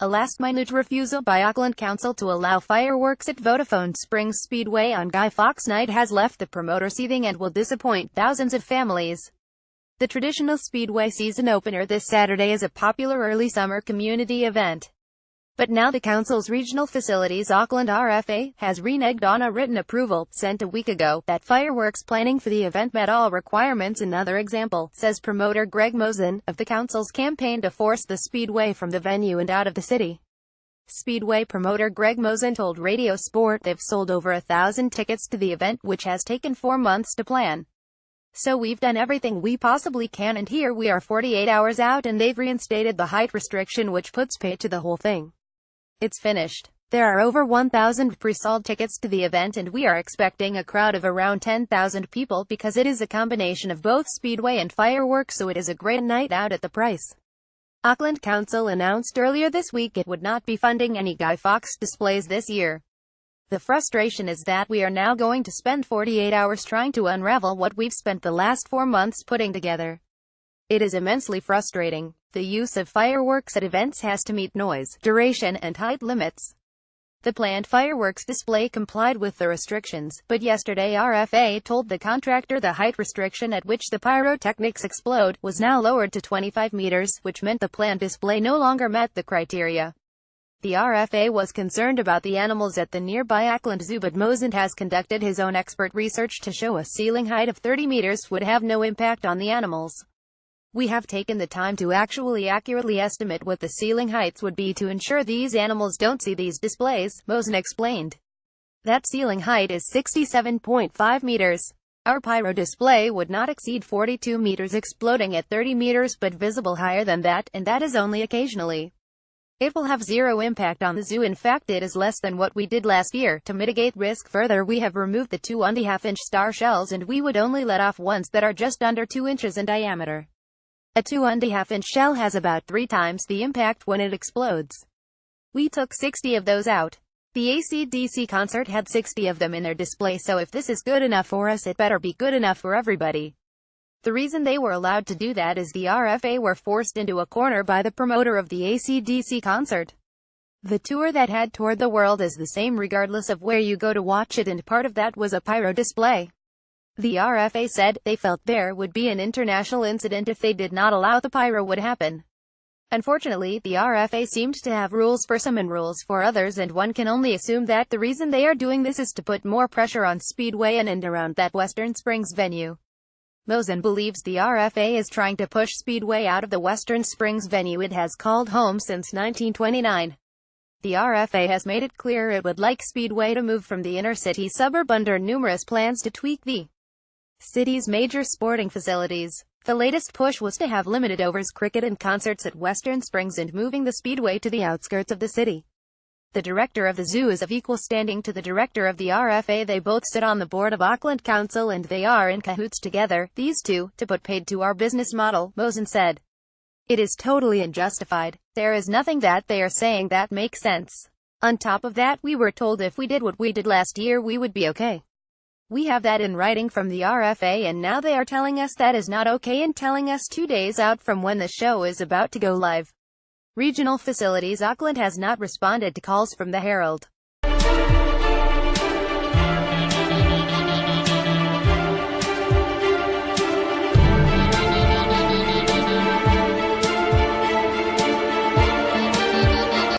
A last-minute refusal by Auckland Council to allow fireworks at Vodafone Springs Speedway on Guy Fawkes night has left the promoter seething and will disappoint thousands of families. The traditional Speedway season opener this Saturday is a popular early summer community event. But now the Council's regional facilities Auckland RFA has reneged on a written approval, sent a week ago, that fireworks planning for the event met all requirements. Another example, says promoter Greg Mosen, of the Council's campaign to force the Speedway from the venue and out of the city. Speedway promoter Greg Mosen told Radio Sport they've sold over 1,000 tickets to the event, which has taken 4 months to plan. So we've done everything we possibly can, and here we are 48 hours out and they've reinstated the height restriction, which puts pay to the whole thing. It's finished. There are over 1,000 pre-sold tickets to the event and we are expecting a crowd of around 10,000 people because it is a combination of both Speedway and fireworks, so it is a great night out at the price. Auckland Council announced earlier this week it would not be funding any Guy Fawkes displays this year. The frustration is that we are now going to spend 48 hours trying to unravel what we've spent the last 4 months putting together. It is immensely frustrating. The use of fireworks at events has to meet noise, duration, and height limits. The planned fireworks display complied with the restrictions, but yesterday RFA told the contractor the height restriction at which the pyrotechnics explode was now lowered to 25 meters, which meant the planned display no longer met the criteria. The RFA was concerned about the animals at the nearby Auckland Zoo, but Mosen has conducted his own expert research to show a ceiling height of 30 meters would have no impact on the animals. We have taken the time to actually accurately estimate what the ceiling heights would be to ensure these animals don't see these displays, Mosen explained. That ceiling height is 67.5 meters. Our pyro display would not exceed 42 meters, exploding at 30 meters, but visible higher than that, and that is only occasionally. It will have zero impact on the zoo. In fact, it is less than what we did last year. To mitigate risk further, we have removed the 2.5-inch star shells and we would only let off ones that are just under 2 inches in diameter. A 2.5-inch shell has about 3 times the impact when it explodes. We took 60 of those out. The AC/DC concert had 60 of them in their display, so if this is good enough for us, it better be good enough for everybody. The reason they were allowed to do that is the RFA were forced into a corner by the promoter of the AC/DC concert. The tour that had toured the world is the same regardless of where you go to watch it, and part of that was a pyro display. The RFA said they felt there would be an international incident if they did not allow the pyro would happen. Unfortunately, the RFA seemed to have rules for some and rules for others, and one can only assume that the reason they are doing this is to put more pressure on Speedway and around that Western Springs venue. Mosen believes the RFA is trying to push Speedway out of the Western Springs venue it has called home since 1929. The RFA has made it clear it would like Speedway to move from the inner-city suburb under numerous plans to tweak the city's major sporting facilities. The latest push was to have limited overs cricket and concerts at Western Springs and moving the Speedway to the outskirts of the city. The director of the zoo is of equal standing to the director of the RFA. They both sit on the board of Auckland Council and they are in cahoots together, these two, to put paid to our business model, Mosen said. It is totally unjustified. There is nothing that they are saying that makes sense. On top of that, we were told if we did what we did last year we would be okay. We have that in writing from the RFA, and now they are telling us that is not okay and telling us 2 days out from when the show is about to go live. Regional Facilities Auckland has not responded to calls from the Herald.